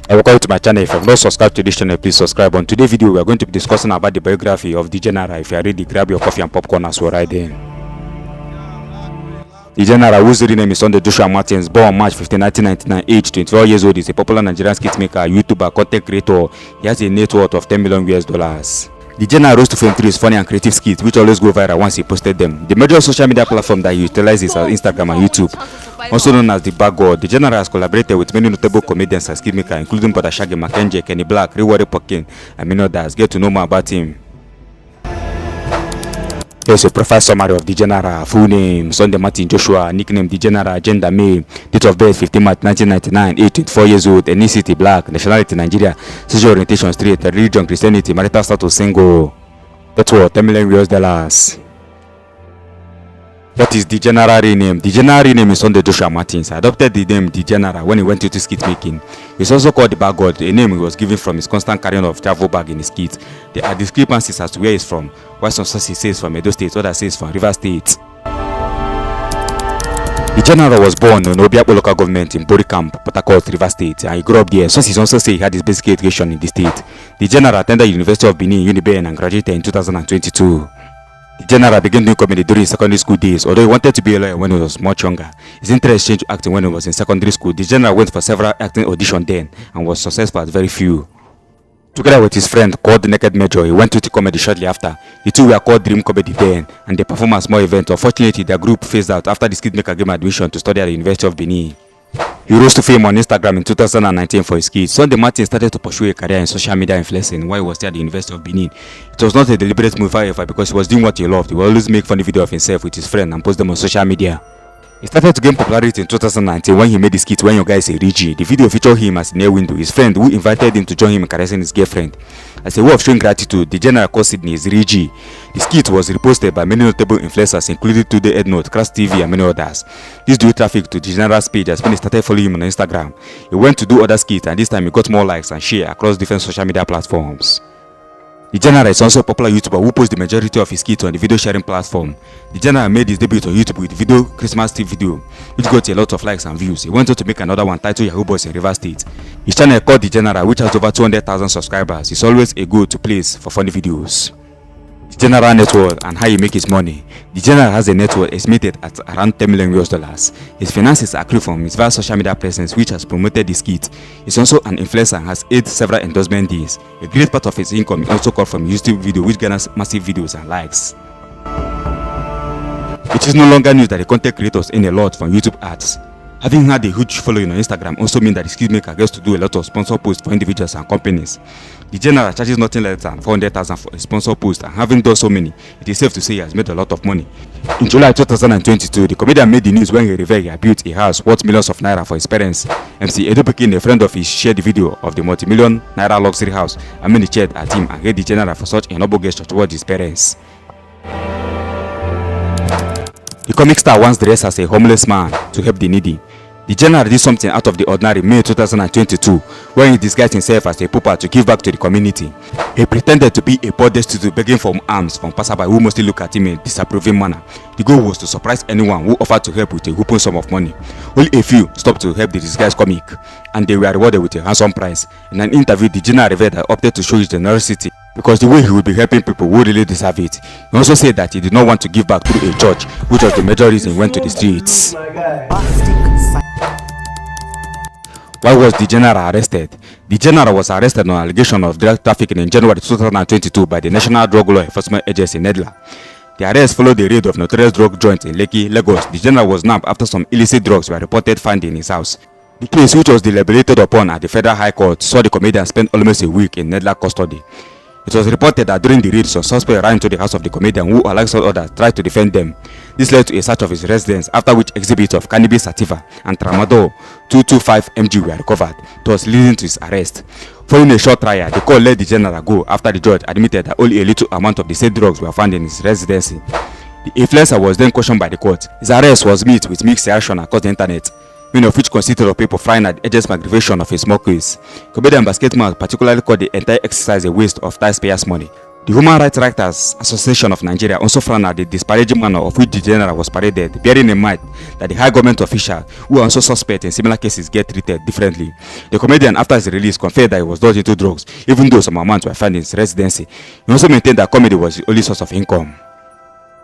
And welcome to my channel. If you have not subscribed to this channel, please subscribe. On today's video, we are going to be discussing about the biography of degeneral. If you are ready, grab your coffee and popcorn as well right there. Degeneral, whose real name is Sunday Joshua Martins, born on March 15, 1999, age 24 years old, is a popular Nigerian skit maker, YouTuber, content creator. He has a net worth of $10 million US. Degeneral rose to fame through his funny and creative skits, which always go viral once he posted them. The major social media platform that he utilizes are Instagram and YouTube. Also known as the Bad God, Degeneral has collaborated with many notable comedians and skit makers, including Brother Shaggy, Mackenzie, Kenny Black, Rewari Pokin, and many others. Get to know more about him. Here's a profile summary of Degeneral. Full name: Sunday Martin Joshua, nickname Degeneral, gender male, date of birth 15 March 1999, age 24 years old, ethnicity black, nationality Nigeria, sexual orientation straight, religion Christianity, marital status single. That's what $10 million US. That is Degeneral real name. Degeneral real name is Sunday Joshua Martins. I adopted the name Degeneral when he went into skit making. He's also called the Bad God, a name he was given from his constant carrying of travel bag in his skit. There are discrepancies as to where he's from. While some sources says from Edo State, others says from River State. Degeneral was born in Obiakpo local government in Bori Camp, Port Harcourt, River State, and he grew up there. Sources also say he had his basic education in the state. Degeneral attended University of Benin, Uniben, and graduated in 2022. Degeneral began doing comedy during his secondary school days. Although he wanted to be a lawyer when he was much younger, his interest changed to acting when he was in secondary school. Degeneral went for several acting auditions then and was successful at very few. Together with his friend called the Naked Major, he went to comedy shortly after. The two were called Dream Comedy then, and they performed a small event. Unfortunately, their group phased out after the skit maker gave admission to study at the University of Benin. He rose to fame on Instagram in 2019 for his skits. Sunday Martin started to pursue a career in social media influencing while he was still at the University of Benin. It was not a deliberate move, however, because he was doing what he loved. He would always make funny videos of himself with his friend and post them on social media. He started to gain popularity in 2019 when he made the skit When Your Guy Is a Reggie. The video featured him as near window, his friend who invited him to join him in caressing his girlfriend. As a way of showing gratitude, Degeneral called Sydney his Reggie. The skit was reposted by many notable influencers, including Today Ednote, Crash TV, and many others. This drew traffic to Degeneral's page as many started following him on Instagram. He went to do other skits, and this time he got more likes and share across different social media platforms. Degeneral is also a popular YouTuber who posts the majority of his skits on the video sharing platform. Degeneral made his debut on YouTube with the video Christmas Eve video, which got a lot of likes and views. He went on to make another one titled Yahoo Boys in River State. His channel called Degeneral, which has over 200,000 subscribers, is always a go-to place for funny videos. Degeneral net worth and how he make his money. Degeneral has a net worth estimated at around $10 million US. His finances accrue from his vast social media presence, which has promoted the skit. He's also an influencer and has had several endorsement deals. A great part of his income is also called from YouTube video, which garners massive videos and likes. It is no longer news that the content creators earn a lot from YouTube ads. Having had a huge following on Instagram also means that the skit maker gets to do a lot of sponsor posts for individuals and companies. Degeneral charges nothing less than $400,000 for a sponsor post, and having done so many, it is safe to say he has made a lot of money. In July 2022, the comedian made the news when he revealed he had built a house worth millions of naira for his parents. MC Edo Pekin, a friend of his, shared the video of the multi-million naira luxury house and many cheered at him and hailed Degeneral for such a noble gesture towards his parents. The comic star once dressed as a homeless man to help the needy. Degeneral did something out of the ordinary in May 2022 when he disguised himself as a pauper to give back to the community. He pretended to be a poor destitute begging for alms from passerby who mostly look at him in a disapproving manner. The goal was to surprise anyone who offered to help with a whopping sum of money. Only a few stopped to help the disguised comic, and they were rewarded with a handsome prize. In an interview, Degeneral revealed that he opted to show his generosity because the way he would be helping people who really deserve it. He also said that he did not want to give back through a church, which was the major reason he went to the streets. Why was Degeneral arrested? Degeneral was arrested on allegation of drug trafficking in January 2022 by the National Drug Law Enforcement Agency (NDLEA). The arrest followed the raid of notorious drug joints in Lekki, Lagos. Degeneral was nabbed after some illicit drugs were reported found in his house. The case, which was deliberated upon at the Federal High Court, saw the comedian spend almost a week in NDLEA custody. It was reported that during the raid, some suspects ran into the house of the comedian who, alongside others, tried to defend them. This led to a search of his residence, after which exhibits of cannabis sativa and tramadol 225 mg were recovered, thus leading to his arrest. Following a short trial, the court let Degeneral go after the judge admitted that only a little amount of the said drugs were found in his residency. The influencer was then questioned by the court. His arrest was met with mixed reaction across the internet, many of which consisted of people frying at the edges aggravation of his small case. Comedian Basketman particularly called the entire exercise a waste of taxpayers' money. The Human Rights Writers Association of Nigeria also frowned at the disparaging manner of which the general was paraded, bearing in mind that the high government officials who are also suspect in similar cases get treated differently. The comedian, after his release, confessed that he was dodged into drugs, even though some amounts were found in his residency. He also maintained that comedy was the only source of income.